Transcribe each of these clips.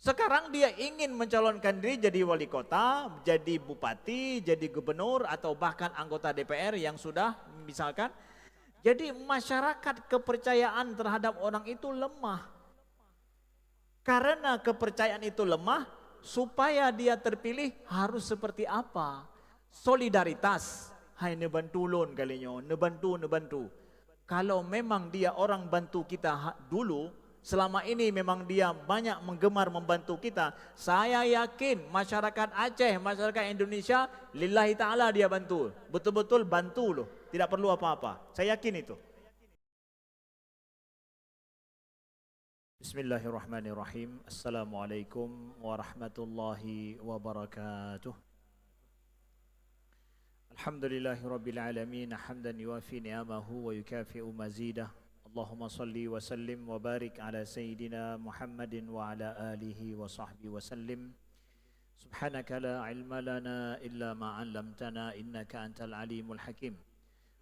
Sekarang dia ingin mencalonkan diri jadi wali kota, jadi bupati, jadi gubernur, atau bahkan anggota DPR yang sudah misalkan. Jadi masyarakat kepercayaan terhadap orang itu lemah. Karena kepercayaan itu lemah, supaya dia terpilih harus seperti apa? Solidaritas. Hai nebantu lon kalinya, nebantu. Kalau memang dia orang bantu kita dulu, selama ini memang dia banyak menggemar membantu kita, saya yakin masyarakat Aceh, masyarakat Indonesia, lillahi ta'ala dia bantu. Betul-betul bantu loh, tidak perlu apa-apa. Saya yakin itu. Bismillahirrahmanirrahim. Assalamualaikum warahmatullahi wabarakatuh. Alhamdulillahirabbil alamin, hamdan yuwafi ni'amahu wa yukafi'u mazidah. Allahumma salli wa sallim wa barik ala sayyidina Muhammadin wa ala alihi wa sahbihi wa sallim. Subhanaka la ilma lana illa ma 'allamtana innaka antal alimul hakim.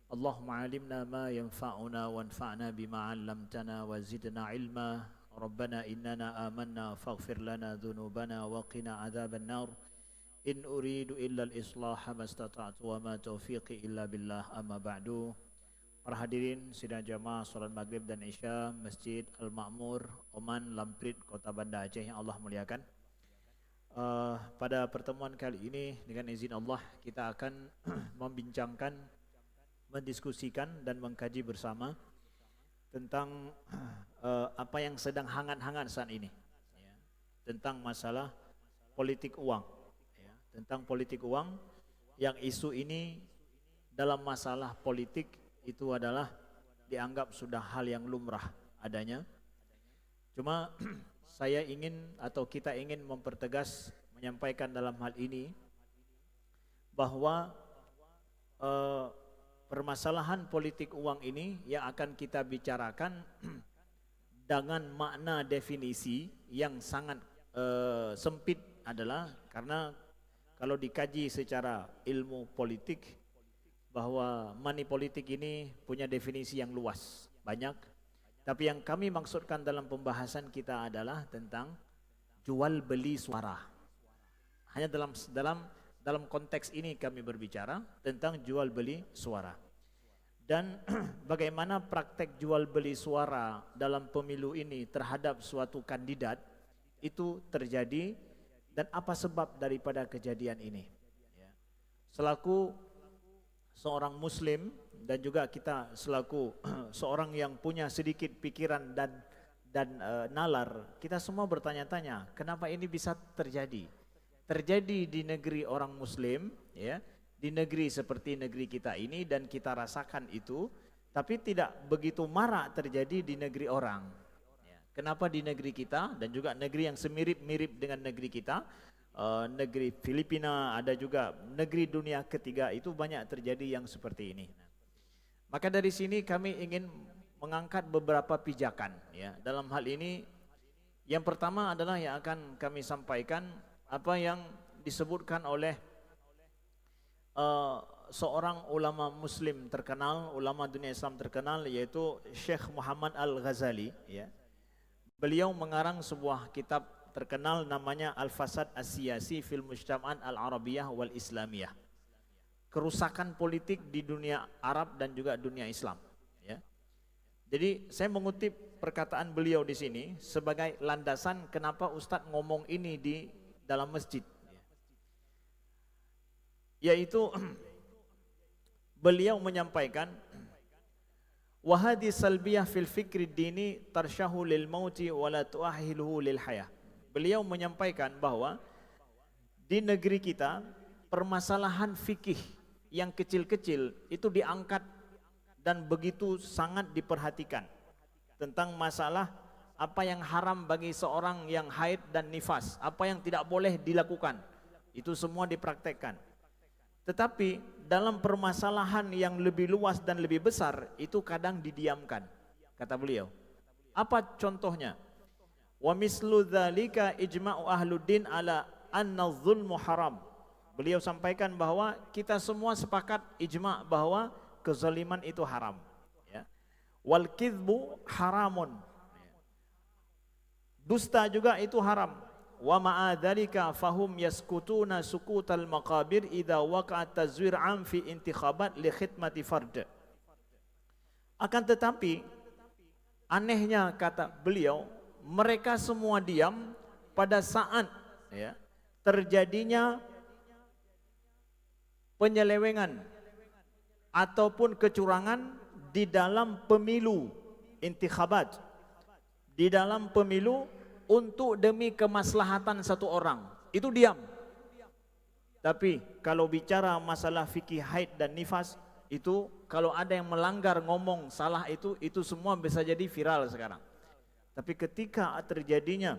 Allahumma 'allimna ma yanfa'una wanfa'na bima 'allamtana wa zidna ilma. Rabbana innana amanna faghfir lana dhunubana wa qina adzaban nar. In uridu illa al-islaha mastata'tu wa ma taufiqi illa billah, amma ba'du. Para hadirin sidang jamaah salat maghrib dan isya Masjid Al-Ma'mur, Oman, Lamprit, Kota Banda Aceh yang Allah muliakan. Pada pertemuan kali ini dengan izin Allah kita akan membincangkan, mendiskusikan dan mengkaji bersama tentang apa yang sedang hangat-hangat saat ini, ya, tentang masalah politik uang, ya, tentang politik uang yang isu ini dalam masalah politik itu adalah dianggap sudah hal yang lumrah adanya. Cuma saya ingin atau kita ingin mempertegas, menyampaikan dalam hal ini bahwa permasalahan politik uang ini yang akan kita bicarakan dengan makna definisi yang sangat sempit adalah karena kalau dikaji secara ilmu politik bahwa money politik ini punya definisi yang luas, banyak. Tapi yang kami maksudkan dalam pembahasan kita adalah tentang jual beli suara. Hanya dalam konteks ini kami berbicara tentang jual beli suara. Dan bagaimana praktek jual beli suara dalam pemilu ini terhadap suatu kandidat itu terjadi dan apa sebab daripada kejadian ini. Selaku seorang muslim dan juga kita selaku seorang yang punya sedikit pikiran dan nalar, kita semua bertanya-tanya kenapa ini bisa terjadi di negeri orang muslim, ya, di negeri seperti negeri kita ini, dan kita rasakan itu, tapi tidak begitu marak terjadi di negeri orang. Kenapa di negeri kita dan juga negeri yang semirip-mirip dengan negeri kita, negeri Filipina, ada juga negeri dunia ketiga, itu banyak terjadi yang seperti ini. Maka dari sini kami ingin mengangkat beberapa pijakan, ya, dalam hal ini. Yang pertama adalah yang akan kami sampaikan apa yang disebutkan oleh seorang ulama muslim terkenal, ulama dunia Islam terkenal, yaitu Syekh Muhammad Al-Ghazali, ya. Beliau mengarang sebuah kitab terkenal namanya Al-Fasad As-Siyasi fil Mujtama'at Al-Arabiyah wal Islamiyah. Kerusakan politik di dunia Arab dan juga dunia Islam, ya. Jadi saya mengutip perkataan beliau di sini sebagai landasan kenapa Ustadz ngomong ini di dalam masjid, yaitu beliau menyampaikan wahadi salbiyah fil fikri dini tarshahu lil mauti wala tuahiluhu lil hayah. Beliau menyampaikan bahwa di negeri kita permasalahan fikih yang kecil-kecil itu diangkat dan begitu sangat diperhatikan tentang masalah apa yang haram bagi seorang yang haid dan nifas, apa yang tidak boleh dilakukan, itu semua dipraktekkan. Tetapi dalam permasalahan yang lebih luas dan lebih besar itu kadang didiamkan, kata beliau. Apa contohnya? Wa mislu dzalika ijma'u ahluddin ala anna dzulmu haram. Beliau sampaikan bahwa kita semua sepakat ijma' bahwa kezaliman itu haram, ya. Wal kidbu haramun. Dusta juga itu haram. wa ma'a dzalika fahum yaskutuna sukutal maqabir idza waqa'a tazwir am fi intikhabat li khidmati fard. Akan tetapi anehnya kata beliau, mereka semua diam pada saat ya, terjadinya penyelewengan ataupun kecurangan di dalam pemilu intikhabat, di dalam pemilu untuk demi kemaslahatan satu orang, itu diam. Tapi kalau bicara masalah fikih haid dan nifas, itu kalau ada yang melanggar ngomong salah itu semua bisa jadi viral sekarang. Tapi ketika terjadinya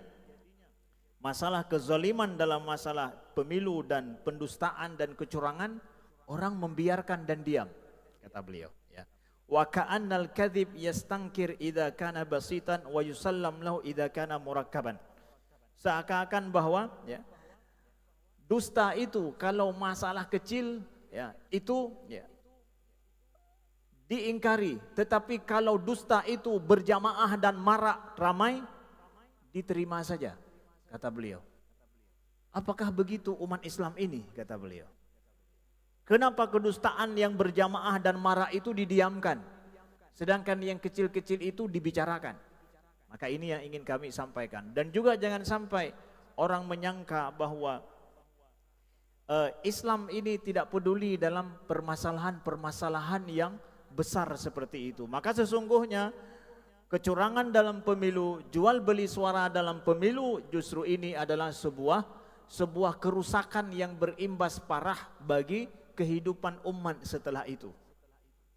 masalah kezaliman dalam masalah pemilu dan pendustaan dan kecurangan, orang membiarkan dan diam, kata beliau. Ya. Wa ka'annal kadhib yastankir idza kana basitan wa yusallam lahu idza kana murakkaban. Seakan-akan bahwa ya, dusta itu kalau masalah kecil ya, itu ya, diingkari, tetapi kalau dusta itu berjamaah dan marak ramai, diterima saja, kata beliau. Apakah begitu umat Islam ini, kata beliau? Kenapa kedustaan yang berjamaah dan marak itu didiamkan, sedangkan yang kecil-kecil itu dibicarakan? Maka ini yang ingin kami sampaikan. Dan juga jangan sampai orang menyangka bahwa Islam ini tidak peduli dalam permasalahan-permasalahan yang besar seperti itu. Maka sesungguhnya kecurangan dalam pemilu, jual beli suara dalam pemilu, justru ini adalah sebuah kerusakan yang berimbas parah bagi kehidupan umat setelah itu.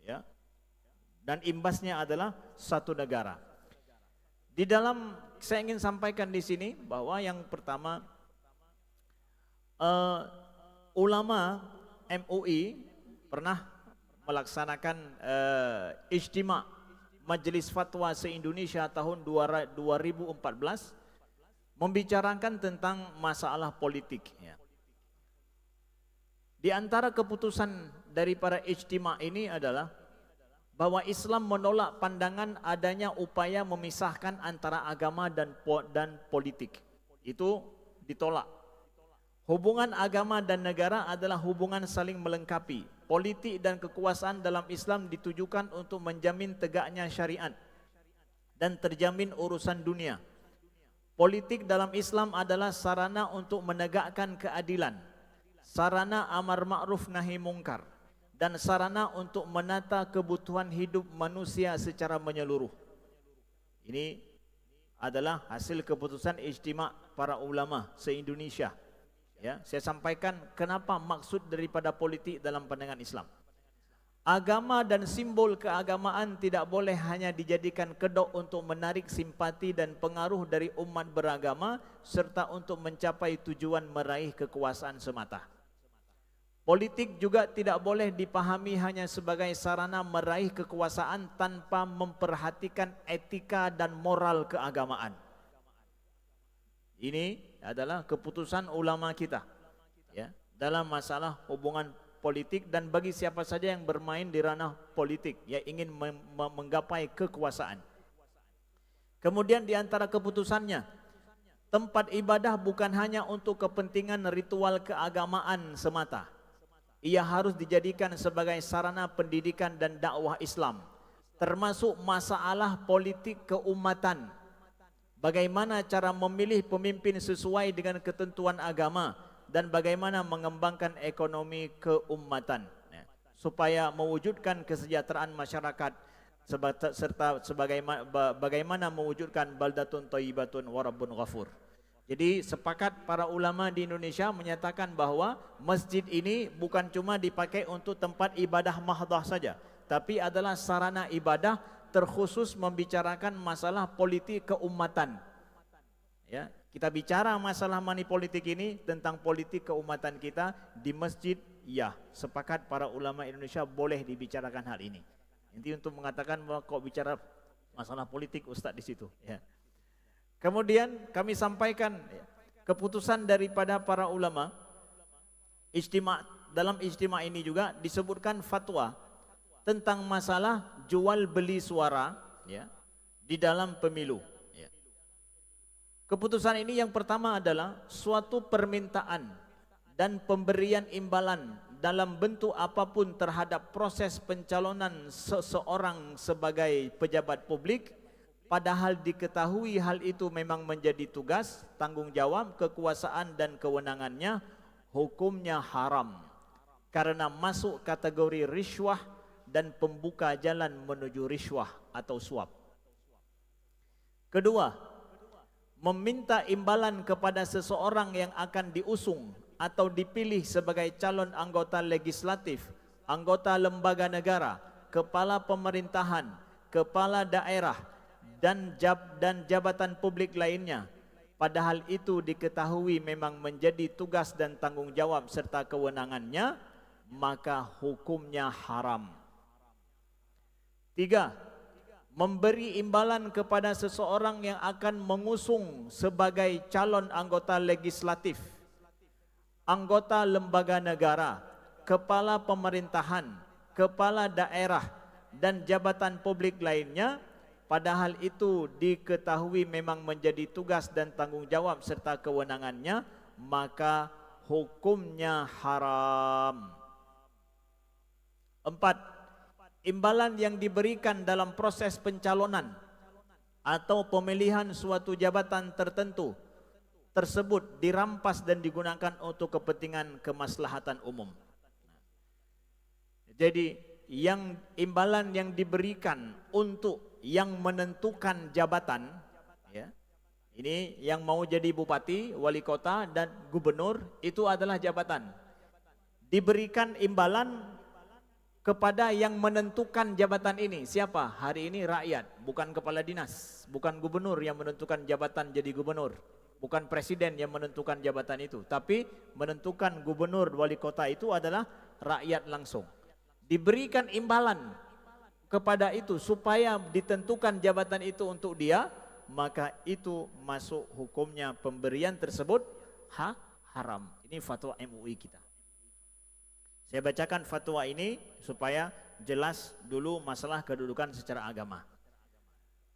Ya. Dan imbasnya adalah satu negara. Di dalam saya ingin sampaikan di sini bahwa yang pertama, ulama MUI pernah melaksanakan ijtima' Majelis Fatwa se-Indonesia tahun 2014, membicarakan tentang masalah politik. Ya. Di antara keputusan dari para ijtima' ini adalah bahwa Islam menolak pandangan adanya upaya memisahkan antara agama dan politik. Itu ditolak. Hubungan agama dan negara adalah hubungan saling melengkapi. Politik dan kekuasaan dalam Islam ditujukan untuk menjamin tegaknya syariat dan terjamin urusan dunia. Politik dalam Islam adalah sarana untuk menegakkan keadilan, sarana amar ma'ruf nahi mungkar, dan sarana untuk menata kebutuhan hidup manusia secara menyeluruh. Ini adalah hasil keputusan ijtima' para ulama se-Indonesia. Ya, saya sampaikan kenapa maksud daripada politik dalam pandangan Islam. Agama dan simbol keagamaan tidak boleh hanya dijadikan kedok untuk menarik simpati dan pengaruh dari umat beragama serta untuk mencapai tujuan meraih kekuasaan semata. Politik juga tidak boleh dipahami hanya sebagai sarana meraih kekuasaan tanpa memperhatikan etika dan moral keagamaan. Ini adalah keputusan ulama kita ya, dalam masalah hubungan politik dan bagi siapa saja yang bermain di ranah politik yang ingin menggapai kekuasaan. Kemudian di antara keputusannya, tempat ibadah bukan hanya untuk kepentingan ritual keagamaan semata. Ia harus dijadikan sebagai sarana pendidikan dan dakwah Islam, termasuk masalah politik keumatan. Bagaimana cara memilih pemimpin sesuai dengan ketentuan agama dan bagaimana mengembangkan ekonomi keumatan ya, supaya mewujudkan kesejahteraan masyarakat serta bagaimana mewujudkan baldatun thayyibatun wa rabbun ghafur. Jadi sepakat para ulama di Indonesia menyatakan bahwa masjid ini bukan cuma dipakai untuk tempat ibadah mahdhah saja, tapi adalah sarana ibadah terkhusus membicarakan masalah politik keumatan. Ya, kita bicara masalah money politik ini tentang politik keumatan kita di masjid, ya, sepakat para ulama Indonesia boleh dibicarakan hal ini. Nanti untuk mengatakan bahwa kok bicara masalah politik Ustadz di situ. Ya. Kemudian kami sampaikan ya, keputusan daripada para ulama ijtima'. Dalam ijtima' ini juga disebutkan fatwa tentang masalah jual beli suara ya, di dalam pemilu. Ya. Keputusan ini yang pertama adalah suatu permintaan dan pemberian imbalan dalam bentuk apapun terhadap proses pencalonan seseorang sebagai pejabat publik, padahal diketahui hal itu memang menjadi tugas, tanggung jawab, kekuasaan dan kewenangannya, hukumnya haram karena masuk kategori riswah dan pembuka jalan menuju riswah atau suap. Kedua, meminta imbalan kepada seseorang yang akan diusung atau dipilih sebagai calon anggota legislatif, anggota lembaga negara, kepala pemerintahan, kepala daerah, dan jabatan publik lainnya. Padahal itu diketahui memang menjadi tugas dan tanggung jawab serta kewenangannya, maka hukumnya haram. 3. Memberi imbalan kepada seseorang yang akan mengusung sebagai calon anggota legislatif, anggota lembaga negara, kepala pemerintahan, kepala daerah, dan jabatan publik lainnya, padahal itu diketahui memang menjadi tugas dan tanggung jawab serta kewenangannya, maka hukumnya haram. 4. Imbalan yang diberikan dalam proses pencalonan atau pemilihan suatu jabatan tertentu tersebut dirampas dan digunakan untuk kepentingan kemaslahatan umum. Jadi yang imbalan yang diberikan untuk yang menentukan jabatan, ya, ini yang mau jadi bupati, wali kota dan gubernur, itu adalah jabatan. Diberikan imbalan kepada yang menentukan jabatan ini. Siapa? Hari ini rakyat, bukan kepala dinas, bukan gubernur yang menentukan jabatan jadi gubernur, bukan presiden yang menentukan jabatan itu, tapi menentukan gubernur, wali kota itu adalah rakyat langsung. Diberikan imbalan kepada itu supaya ditentukan jabatan itu untuk dia, maka itu masuk hukumnya pemberian tersebut haram. Ini fatwa MUI kita. Saya bacakan fatwa ini supaya jelas dulu masalah kedudukan secara agama.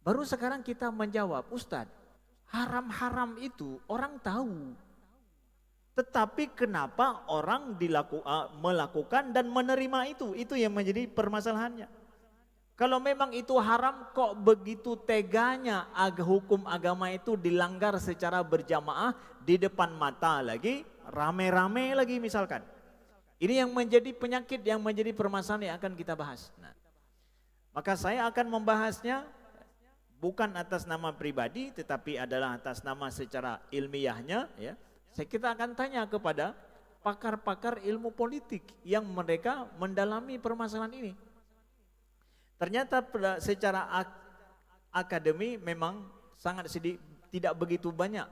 Baru sekarang kita menjawab, Ustadz, haram-haram itu orang tahu. Tetapi kenapa orang melakukan dan menerima itu? Itu yang menjadi permasalahannya. Kalau memang itu haram, kok begitu teganya hukum agama itu dilanggar secara berjamaah di depan mata lagi, rame-rame lagi misalkan. Ini yang menjadi penyakit, yang menjadi permasalahan yang akan kita bahas. Nah, maka saya akan membahasnya bukan atas nama pribadi, tetapi adalah atas nama secara ilmiahnya. Ya, kita akan tanya kepada pakar-pakar ilmu politik yang mereka mendalami permasalahan ini. Ternyata secara akademi memang sangat tidak begitu banyak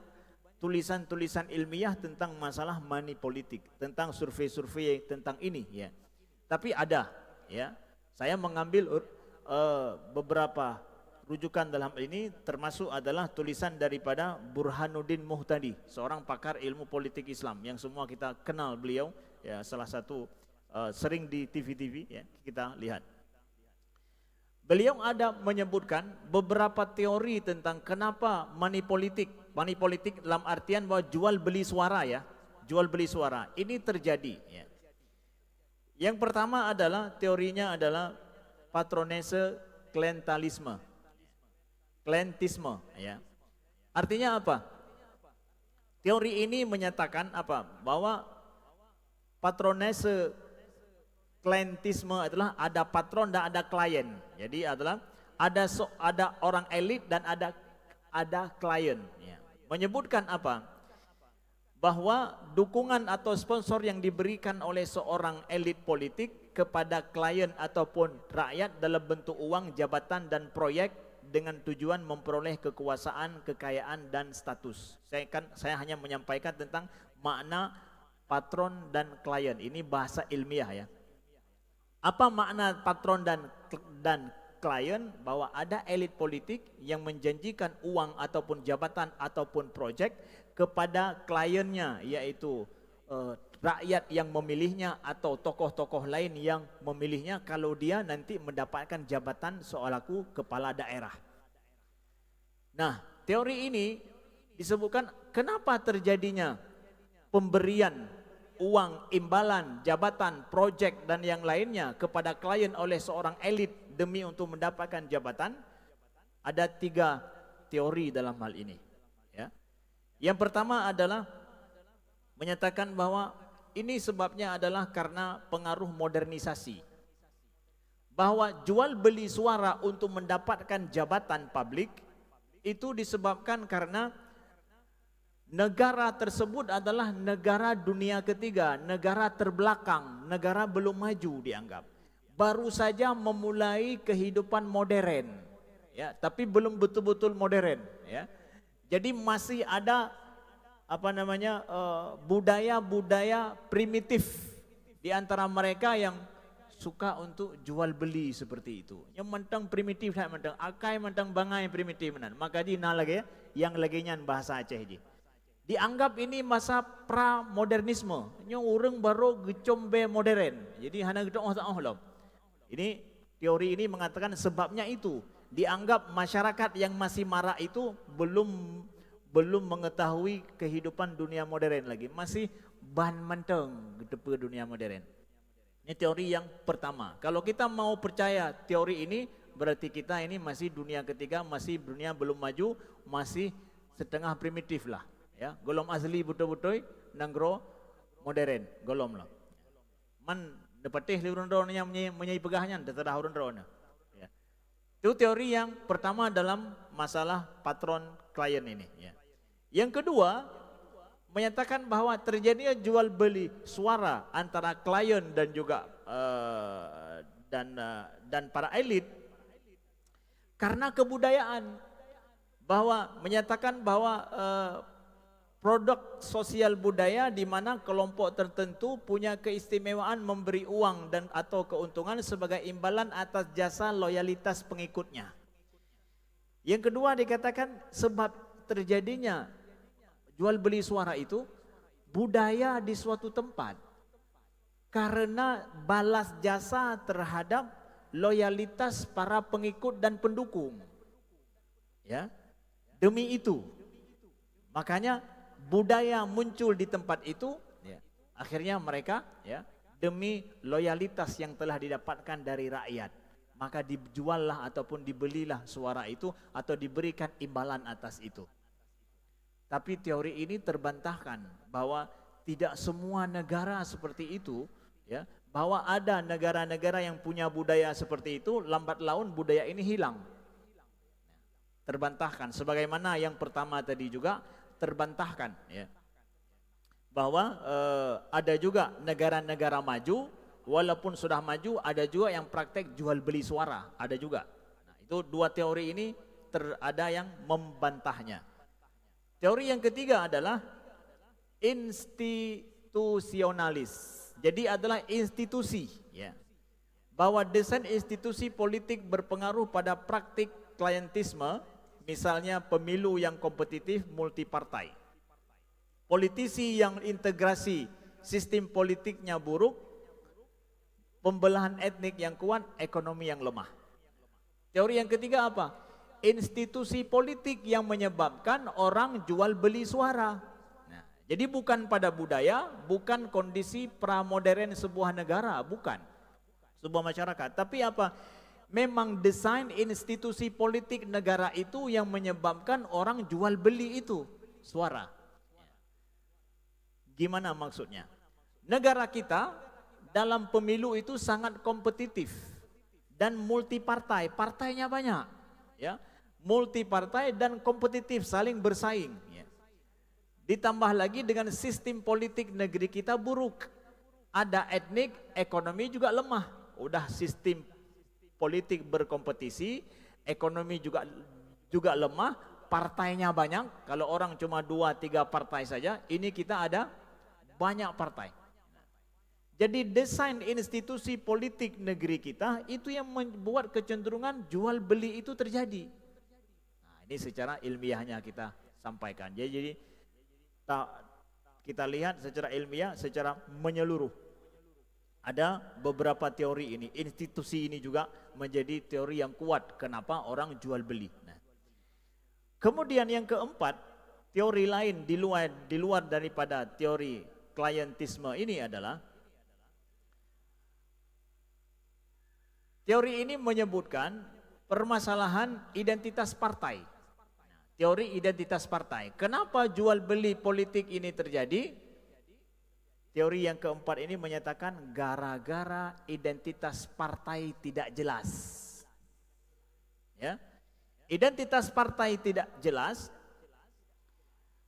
tulisan-tulisan ilmiah tentang masalah money politik, tentang survei-survei tentang ini, ya. Tapi ada, ya. Saya mengambil beberapa rujukan dalam ini, termasuk adalah tulisan daripada Burhanuddin Muhtadi, seorang pakar ilmu politik Islam yang semua kita kenal beliau, ya, salah satu sering di TV-TV, ya, kita lihat. Beliau ada menyebutkan beberapa teori tentang kenapa money politik dalam artian bahwa jual beli suara, ya, jual beli suara ini terjadi, ya. Yang pertama adalah teorinya adalah patronase klientelisme, ya. Artinya apa? Teori ini menyatakan apa? Bahwa patronase klientisme adalah ada patron dan ada klien. Jadi adalah ada orang elit dan ada klien, ya. Menyebutkan apa? Bahwa dukungan atau sponsor yang diberikan oleh seorang elit politik kepada klien ataupun rakyat dalam bentuk uang, jabatan dan proyek dengan tujuan memperoleh kekuasaan, kekayaan dan status. Saya hanya menyampaikan tentang makna patron dan klien. Ini bahasa ilmiah, ya. Apa makna patron dan klien? Bahwa ada elit politik yang menjanjikan uang ataupun jabatan ataupun proyek kepada kliennya, yaitu rakyat yang memilihnya atau tokoh-tokoh lain yang memilihnya kalau dia nanti mendapatkan jabatan selaku kepala daerah. Nah, teori ini disebutkan kenapa terjadinya pemberian uang imbalan, jabatan, projek dan yang lainnya kepada klien oleh seorang elit demi untuk mendapatkan jabatan. Ada 3 teori dalam hal ini. Ya. Yang pertama adalah menyatakan bahwa ini sebabnya adalah karena pengaruh modernisasi. Bahwa jual beli suara untuk mendapatkan jabatan publik itu disebabkan karena negara tersebut adalah negara dunia ketiga, negara terbelakang, negara belum maju dianggap. Baru saja memulai kehidupan modern, ya, tapi belum betul-betul modern, ya. Jadi masih ada budaya-budaya primitif di antara mereka yang suka untuk jual beli seperti itu. Yang mentang primitif, saya mentang akai, mentang bangai primitif menan. Maka di lagi yang lagi nyan bahasa Aceh je. Dianggap ini masa pra-modernisme. Yang orang baru gecombe modern. Jadi hana gitu oh. Ini teori ini mengatakan sebabnya itu. Dianggap masyarakat yang masih marah itu belum mengetahui kehidupan dunia modern lagi. Masih ban menteng ke dunia modern. Ini teori yang pertama. Kalau kita mau percaya teori ini, berarti kita ini masih dunia ketiga, masih dunia belum maju, masih setengah primitif lah. Ya, golom asli betul-betul nanggro modern, golom lah. Man dapatih liurun-liurun yang menyai pegahnya, terserah urun-urun. Ya. Itu teori yang pertama dalam masalah patron klien ini. Ya. Yang kedua, menyatakan bahwa terjadinya jual beli suara antara klien dan juga dan para elit karena kebudayaan, bahwa menyatakan bahwa produk sosial budaya di mana kelompok tertentu punya keistimewaan memberi uang dan atau keuntungan sebagai imbalan atas jasa loyalitas pengikutnya. Yang kedua dikatakan sebab terjadinya jual beli suara itu budaya di suatu tempat karena balas jasa terhadap loyalitas para pengikut dan pendukung. Ya. Demi itu makanya budaya muncul di tempat itu, ya. Akhirnya mereka, ya, demi loyalitas yang telah didapatkan dari rakyat, maka dijuallah ataupun dibelilah suara itu atau diberikan imbalan atas itu. Tapi teori ini terbantahkan bahwa tidak semua negara seperti itu, ya, bahwa ada negara-negara yang punya budaya seperti itu, lambat laun budaya ini hilang. Terbantahkan, sebagaimana yang pertama tadi juga terbantahkan, ya, bahwa ada juga negara-negara maju, walaupun sudah maju, ada juga yang praktek jual beli suara, ada juga. Nah, itu 2 teori ini ada yang membantahnya. Teori yang ketiga adalah institusionalis. Jadi adalah institusi, ya. Bahwa desain institusi politik berpengaruh pada praktik klientisme, misalnya pemilu yang kompetitif multipartai. Politisi yang integrasi sistem politiknya buruk, pembelahan etnik yang kuat, ekonomi yang lemah. Teori yang ketiga apa? Institusi politik yang menyebabkan orang jual beli suara. Nah, jadi bukan pada budaya, bukan kondisi pramodern sebuah negara, bukan sebuah masyarakat. Tapi apa? Memang desain institusi politik negara itu yang menyebabkan orang jual beli itu suara. Gimana maksudnya? Negara kita dalam pemilu itu sangat kompetitif dan multipartai, partainya banyak, ya. Multipartai dan kompetitif, saling bersaing, ya. Ditambah lagi dengan sistem politik negeri kita buruk, ada etnik, ekonomi juga lemah. Udah sistem politik berkompetisi, ekonomi juga lemah, partainya banyak. Kalau orang cuma 2-3 partai saja, ini kita ada banyak partai. Jadi desain institusi politik negeri kita itu yang membuat kecenderungan jual beli itu terjadi. Nah, ini secara ilmiahnya kita sampaikan. Jadi kita lihat secara ilmiah, secara menyeluruh. Ada beberapa teori ini, institusi ini juga menjadi teori yang kuat kenapa orang jual beli. Nah, kemudian yang keempat, teori lain di luar daripada teori klientisme ini adalah teori ini menyebutkan permasalahan identitas partai. Teori identitas partai. Kenapa jual beli politik ini terjadi? Teori yang keempat ini menyatakan gara-gara identitas partai tidak jelas. Ya. Identitas partai tidak jelas,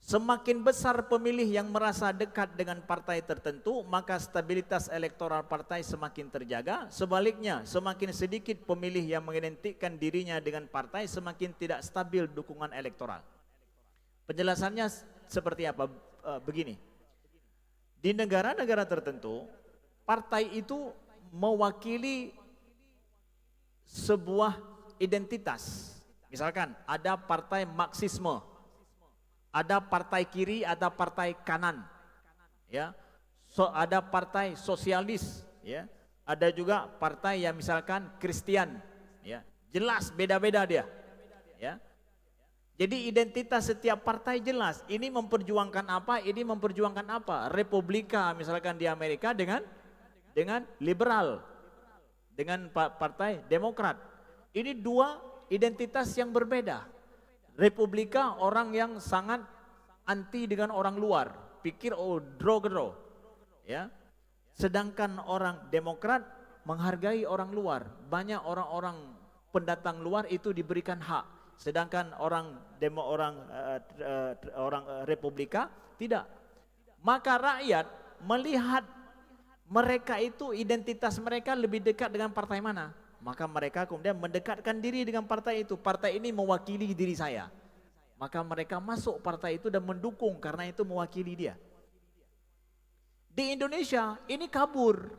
semakin besar pemilih yang merasa dekat dengan partai tertentu, maka stabilitas elektoral partai semakin terjaga. Sebaliknya, semakin sedikit pemilih yang mengidentikkan dirinya dengan partai, semakin tidak stabil dukungan elektoral. Penjelasannya seperti apa? Begini, di negara-negara tertentu, partai itu mewakili sebuah identitas. Misalkan ada partai Marxisme, ada partai kiri, ada partai kanan, ya. Ada partai sosialis, ya. Ada juga partai yang misalkan Kristen, ya. Jelas beda-beda dia, ya. Jadi identitas setiap partai jelas. Ini memperjuangkan apa? Ini memperjuangkan apa? Republika misalkan di Amerika dengan liberal, dengan partai Demokrat. Ini dua identitas yang berbeda. Republika orang yang sangat anti dengan orang luar, pikir draw, ya. Sedangkan orang Demokrat menghargai orang luar. Banyak orang-orang pendatang luar itu diberikan hak. Sedangkan orang Republika tidak. Maka rakyat melihat mereka itu identitas mereka lebih dekat dengan partai mana. Maka mereka kemudian mendekatkan diri dengan partai itu. Partai ini mewakili diri saya. Maka mereka masuk partai itu dan mendukung karena itu mewakili dia. Di Indonesia ini kabur.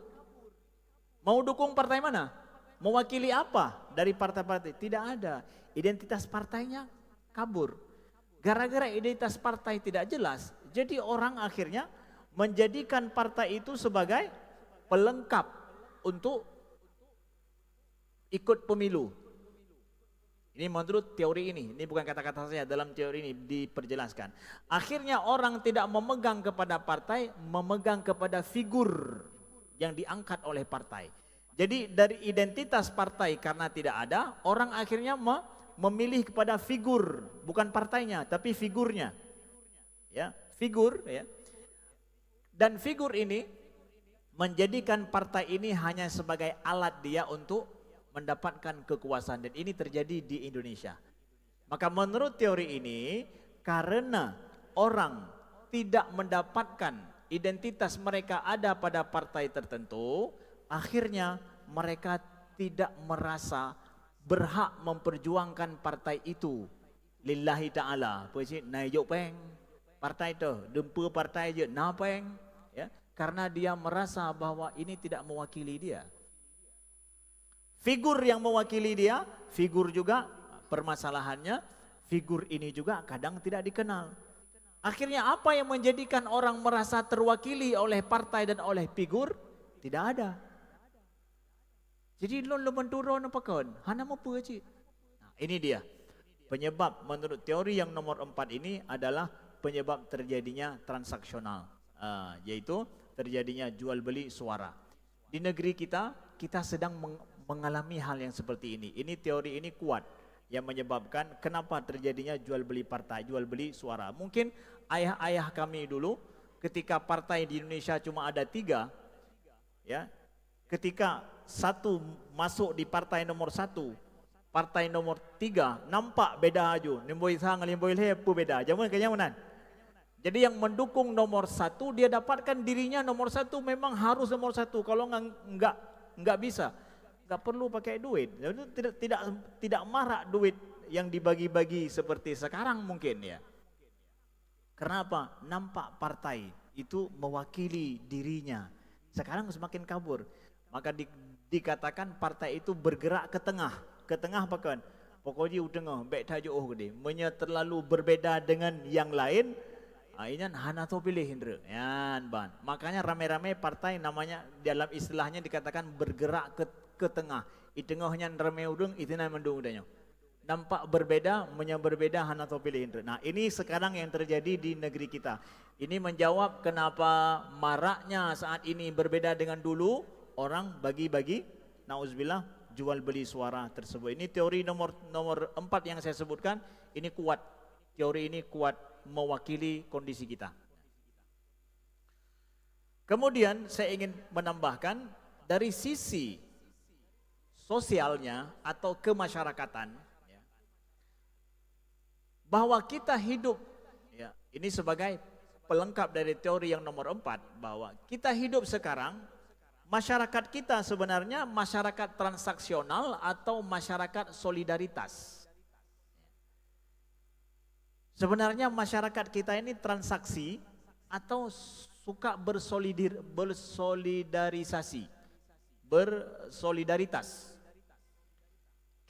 Mau dukung partai mana? Mewakili apa dari partai-partai? Tidak ada. Identitas partainya kabur. Gara-gara identitas partai tidak jelas, jadi orang akhirnya menjadikan partai itu sebagai pelengkap untuk ikut pemilu. Ini menurut teori ini bukan kata-kata saya, dalam teori ini diperjelaskan. Akhirnya orang tidak memegang kepada partai, memegang kepada figur yang diangkat oleh partai. Jadi dari identitas partai karena tidak ada, orang akhirnya memilih kepada figur, bukan partainya, tapi figurnya. Ya, figur, ya. Dan figur ini menjadikan partai ini hanya sebagai alat dia untuk mendapatkan kekuasaan, dan ini terjadi di Indonesia. Maka menurut teori ini, karena orang tidak mendapatkan identitas mereka ada pada partai tertentu, akhirnya mereka tidak merasa berhak memperjuangkan partai itu lillahi ta'ala. Puisi naik peng partai itu, dempa partai je napeng, ya, karena dia merasa bahwa ini tidak mewakili dia. Figur yang mewakili dia, figur juga permasalahannya, figur ini juga kadang tidak dikenal. Akhirnya apa yang menjadikan orang merasa terwakili oleh partai dan oleh figur? Tidak ada. Jadi lo menturun apa kawan? Hana apa cik? Nah, ini dia. Penyebab menurut teori yang nomor 4 ini adalah penyebab terjadinya transaksional. Yaitu terjadinya jual beli suara. Di negeri kita sedang mengalami hal yang seperti ini. Ini teori ini kuat yang menyebabkan kenapa terjadinya jual beli partai, jual beli suara. Mungkin ayah-ayah kami dulu ketika partai di Indonesia cuma ada 3, ya, ketika satu masuk di partai nomor 1, partai nomor 3 nampak beda aja. Nimboi sang nimboi le pu beda. Jamun kayaknya menan. Jadi yang mendukung nomor 1 dia dapatkan dirinya nomor 1 memang harus nomor 1. Kalau enggak bisa. Enggak perlu pakai duit. Tidak marak duit yang dibagi-bagi seperti sekarang mungkin, ya. Kenapa? Nampak partai itu mewakili dirinya. Sekarang semakin kabur. Maka dikatakan partai itu bergerak ke tengah apa kan? Pokoknya tengah, baik tajuk gede. Menya terlalu berbeda dengan yang lain. Ini hana to pilih Indra. Yan ban. Makanya rame-rame partai namanya dalam istilahnya dikatakan bergerak ke tengah. Di tengahnya rame udung, itu namanya mendung udahnya. nampak berbeda, berbeda hana to pilih Indra. Nah, ini sekarang yang terjadi di negeri kita. Ini menjawab kenapa maraknya saat ini berbeda dengan dulu, orang bagi-bagi, nauzubillah, jual beli suara tersebut. Ini teori nomor 4 yang saya sebutkan, ini kuat. Teori ini kuat mewakili kondisi kita. Kemudian saya ingin menambahkan dari sisi sosialnya atau kemasyarakatan, ya, bahwa kita hidup, ya, ini sebagai pelengkap dari teori yang nomor 4, bahwa kita hidup sekarang, masyarakat kita sebenarnya masyarakat transaksional atau masyarakat solidaritas. Sebenarnya masyarakat kita ini transaksi atau suka bersolidaritas.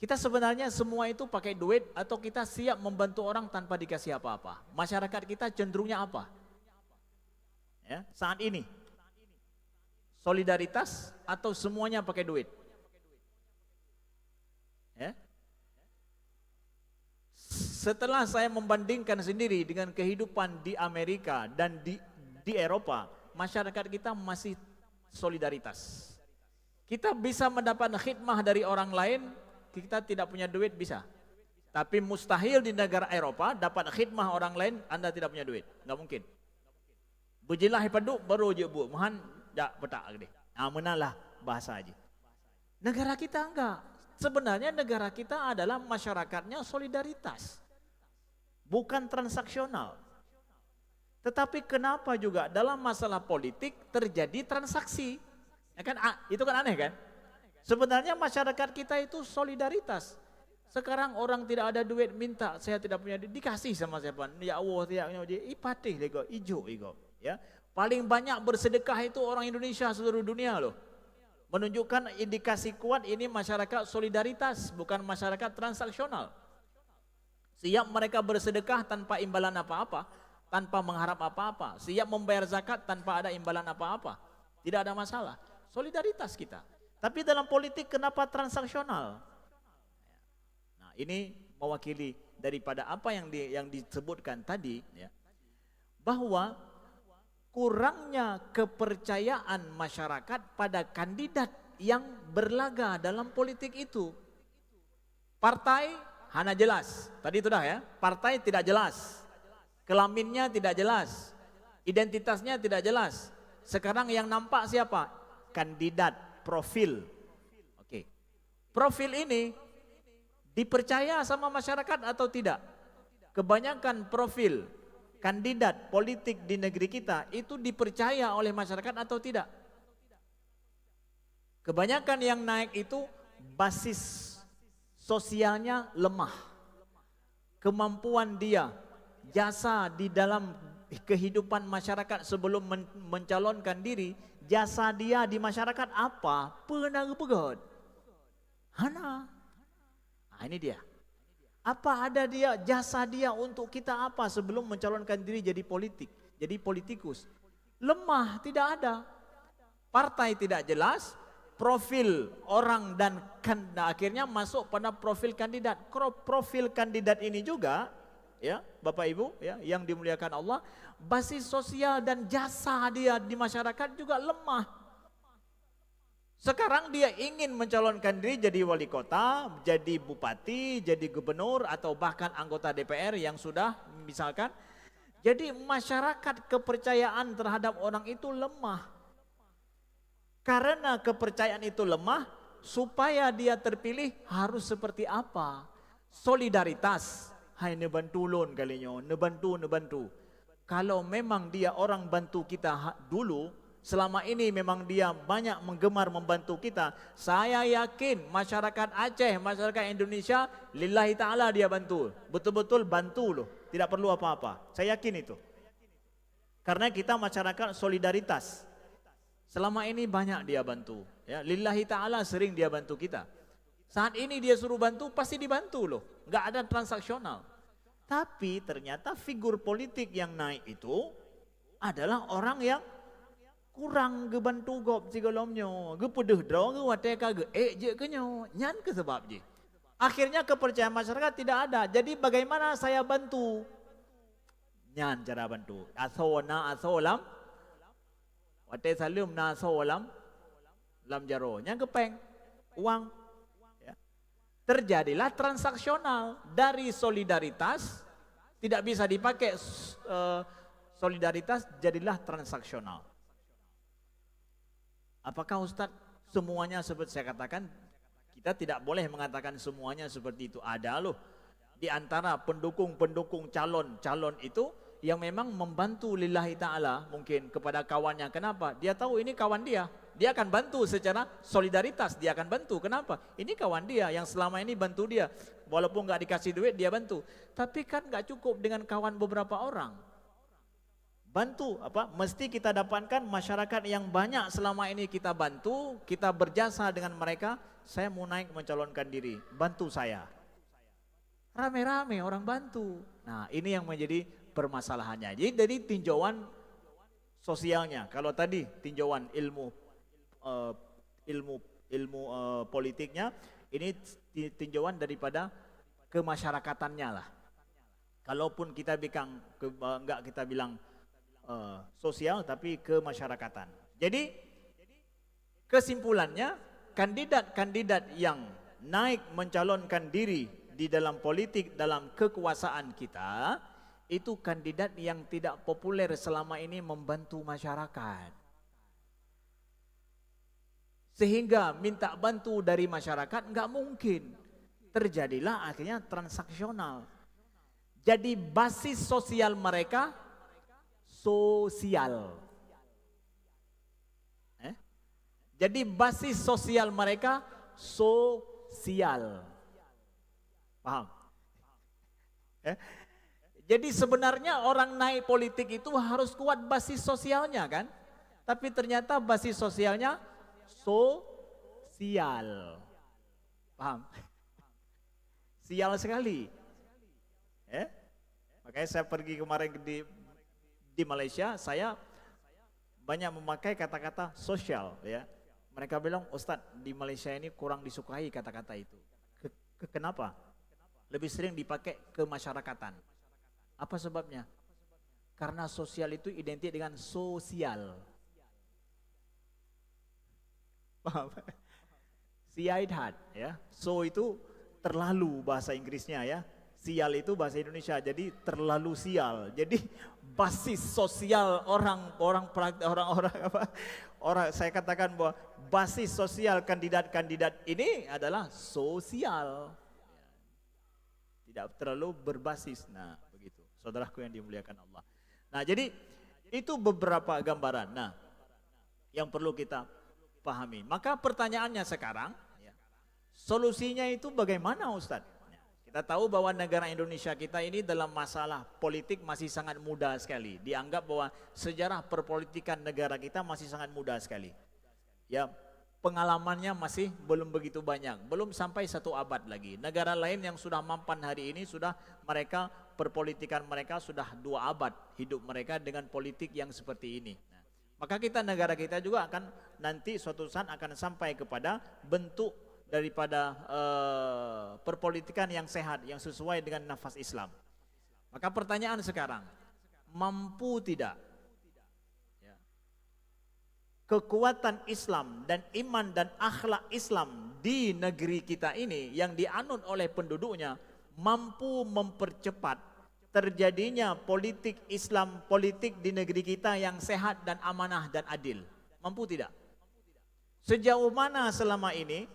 Kita sebenarnya semua itu pakai duit atau kita siap membantu orang tanpa dikasih apa-apa. Masyarakat kita cenderungnya apa? Ya, saat ini solidaritas atau semuanya pakai duit? Ya. Setelah saya membandingkan sendiri dengan kehidupan di Amerika dan di Eropa, masyarakat kita masih solidaritas. Kita bisa mendapat khidmah dari orang lain, kita tidak punya duit bisa. Tapi mustahil di negara Eropa dapat khidmah orang lain, Anda tidak punya duit, nggak mungkin. Bujilah paduk baru je bu, mahan dak petak gede. Menalah bahasa aja. Negara kita enggak. Sebenarnya negara kita adalah masyarakatnya solidaritas, bukan transaksional. Tetapi kenapa juga dalam masalah politik terjadi transaksi? Ya kan, itu kan aneh kan? Sebenarnya masyarakat kita itu solidaritas. Sekarang orang tidak ada duit minta, saya tidak punya duit, dikasih sama siapa? Ya Allah, tidak punya duit, ipatih lego, ijo ego. Ya, paling banyak bersedekah itu orang Indonesia seluruh dunia loh. Menunjukkan indikasi kuat ini masyarakat solidaritas, bukan masyarakat transaksional. Siap mereka bersedekah tanpa imbalan apa-apa, tanpa mengharap apa-apa. Siap membayar zakat tanpa ada imbalan apa-apa. Tidak ada masalah. Solidaritas kita. Tapi dalam politik kenapa transaksional? Nah, ini mewakili daripada apa yang disebutkan tadi, ya, bahwa kurangnya kepercayaan masyarakat pada kandidat yang berlaga dalam politik itu. Partai hanya jelas, tadi itu dah ya, partai tidak jelas, kelaminnya tidak jelas, identitasnya tidak jelas. Sekarang yang nampak siapa? Kandidat, profil. Oke. Profil ini dipercaya sama masyarakat atau tidak? Kebanyakan profil kandidat politik di negeri kita itu dipercaya oleh masyarakat atau tidak? Kebanyakan yang naik itu basis sosialnya lemah. Kemampuan dia, jasa di dalam kehidupan masyarakat sebelum mencalonkan diri, jasa dia di masyarakat apa? Pernah pegot. Hana. Nah, ini dia. Apa ada dia, jasa dia untuk kita apa sebelum mencalonkan diri jadi politik, jadi politikus? Lemah, tidak ada. Partai tidak jelas, profil orang dan akhirnya masuk pada profil kandidat. Profil kandidat ini juga, ya Bapak Ibu, ya yang dimuliakan Allah, basis sosial dan jasa dia di masyarakat juga lemah. Sekarang dia ingin mencalonkan diri jadi wali kota, jadi bupati, jadi gubernur, atau bahkan anggota DPR yang sudah misalkan. Jadi masyarakat kepercayaan terhadap orang itu lemah. Karena kepercayaan itu lemah, supaya dia terpilih harus seperti apa? Solidaritas. Hai nebantu lon kalinya, nebantu. Kalau memang dia orang bantu kita dulu, selama ini memang dia banyak menggemar membantu kita, saya yakin masyarakat Aceh, masyarakat Indonesia, lillahi ta'ala dia bantu. Betul-betul bantu loh, tidak perlu apa-apa. Saya yakin itu. Karena kita masyarakat solidaritas. Selama ini banyak dia bantu. Ya, lillahi ta'ala sering dia bantu kita. Saat ini dia suruh bantu, pasti dibantu loh. Nggak ada transaksional. Tapi ternyata figur politik yang naik itu adalah orang yang kurang gebantu gop si golomnya, ge pedeh draw ge wate ka ge je ke nyo, nyan ke sebab je. Akhirnya kepercayaan masyarakat tidak ada. Jadi bagaimana saya bantu? Nyan cara bantu. Aso na aso lam. Wate salim na aso lam. Lam jaro. Yang kepeng. Uang. Ya. Terjadilah transaksional. Dari solidaritas. Tidak bisa dipakai solidaritas. Jadilah transaksional. Apakah Ustadz semuanya seperti saya katakan? Kita tidak boleh mengatakan semuanya seperti itu. Ada loh di antara pendukung-pendukung calon itu yang memang membantu lillahi ta'ala mungkin kepada kawannya. Kenapa? Dia tahu ini kawan dia. Dia akan bantu secara solidaritas. Dia akan bantu. Kenapa? Ini kawan dia yang selama ini bantu dia. Walaupun nggak dikasih duit dia bantu. Tapi kan nggak cukup dengan kawan beberapa orang. Bantu apa? Mesti kita dapatkan masyarakat yang banyak selama ini kita bantu, kita berjasa dengan mereka. Saya mau naik mencalonkan diri, bantu saya. Rame-rame orang bantu. Nah, ini yang menjadi permasalahannya. Jadi dari tinjauan sosialnya. Kalau tadi tinjauan ilmu politiknya, ini tinjauan daripada kemasyarakatannya lah. Kalaupun kita enggak kita bilang sosial tapi kemasyarakatan. Jadi kesimpulannya kandidat-kandidat yang naik mencalonkan diri di dalam politik, dalam kekuasaan kita, itu kandidat yang tidak populer selama ini membantu masyarakat. Sehingga minta bantu dari masyarakat nggak mungkin. Terjadilah akhirnya transaksional. Jadi basis sosial mereka sosial. Jadi basis sosial mereka sosial. Paham? Jadi sebenarnya orang naik politik itu harus kuat basis sosialnya kan? Tapi ternyata basis sosialnya sosial. Paham? Sial sekali. Makanya saya pergi kemarin di Malaysia, saya banyak memakai kata-kata sosial ya. Mereka bilang, Ustadz di Malaysia ini kurang disukai kata-kata itu. Kenapa? Lebih sering dipakai kemasyarakatan. Apa sebabnya? Karena sosial itu identik dengan sosial. Paham? Siaidhat ya. So itu terlalu bahasa Inggrisnya ya. Sial itu bahasa Indonesia, jadi terlalu sial. Jadi basis sosial orang saya katakan bahwa basis sosial kandidat-kandidat ini adalah sosial. Tidak terlalu berbasis. Nah, begitu. Saudaraku yang dimuliakan Allah. Nah, jadi itu beberapa gambaran. Nah, yang perlu kita pahami. Maka pertanyaannya sekarang, solusinya itu bagaimana Ustadz? Kita tahu bahwa negara Indonesia kita ini dalam masalah politik masih sangat muda sekali. Dianggap bahwa sejarah perpolitikan negara kita masih sangat muda sekali. Ya, pengalamannya masih belum begitu banyak. Belum sampai 1 abad lagi. Negara lain yang sudah mampan hari ini sudah mereka perpolitikan mereka sudah 2 abad hidup mereka dengan politik yang seperti ini. Nah, maka negara kita juga akan nanti suatu saat akan sampai kepada bentuk daripada perpolitikan yang sehat, yang sesuai dengan nafas Islam. Maka pertanyaan sekarang, mampu tidak kekuatan Islam dan iman dan akhlak Islam di negeri kita ini yang dianut oleh penduduknya mampu mempercepat terjadinya politik Islam, politik di negeri kita yang sehat dan amanah dan adil? Mampu tidak? Sejauh mana selama ini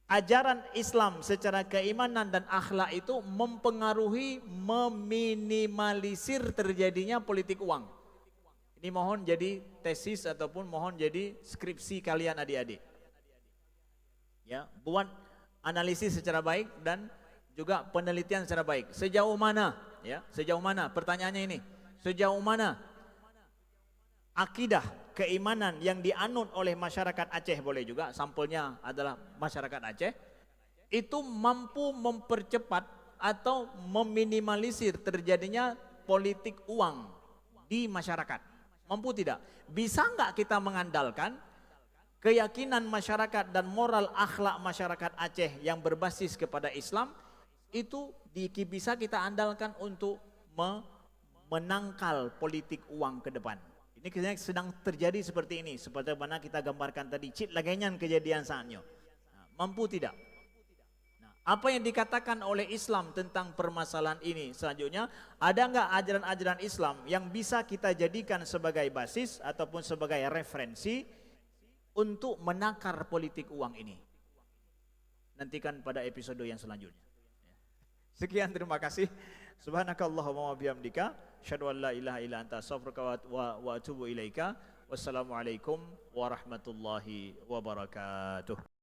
ajaran Islam secara keimanan dan akhlak itu mempengaruhi, meminimalisir terjadinya politik uang? Ini mohon jadi tesis ataupun mohon jadi skripsi kalian adik-adik. Ya, buat analisis secara baik dan juga penelitian secara baik. Sejauh mana? Ya, sejauh mana? Pertanyaannya ini. Sejauh mana akidah keimanan yang dianut oleh masyarakat Aceh, boleh juga sampelnya adalah masyarakat Aceh, itu mampu mempercepat atau meminimalisir terjadinya politik uang di masyarakat? Mampu tidak? Bisa enggak kita mengandalkan keyakinan masyarakat dan moral akhlak masyarakat Aceh yang berbasis kepada Islam itu bisa kita andalkan untuk menangkal politik uang ke depan. Ini sedang terjadi seperti ini, seperti mana kita gambarkan tadi, cit lagenyan kejadian saatnya. Mampu tidak? Apa yang dikatakan oleh Islam tentang permasalahan ini selanjutnya, ada enggak ajaran-ajaran Islam yang bisa kita jadikan sebagai basis ataupun sebagai referensi untuk menakar politik uang ini? Nantikan pada episode yang selanjutnya. Sekian, terima kasih. Subhanakallahumma wa bihamdika, asyhadu an la ilaha illa anta, astaghfiruka wa atubu ilaika. Wassalamualaikum warahmatullahi wabarakatuh.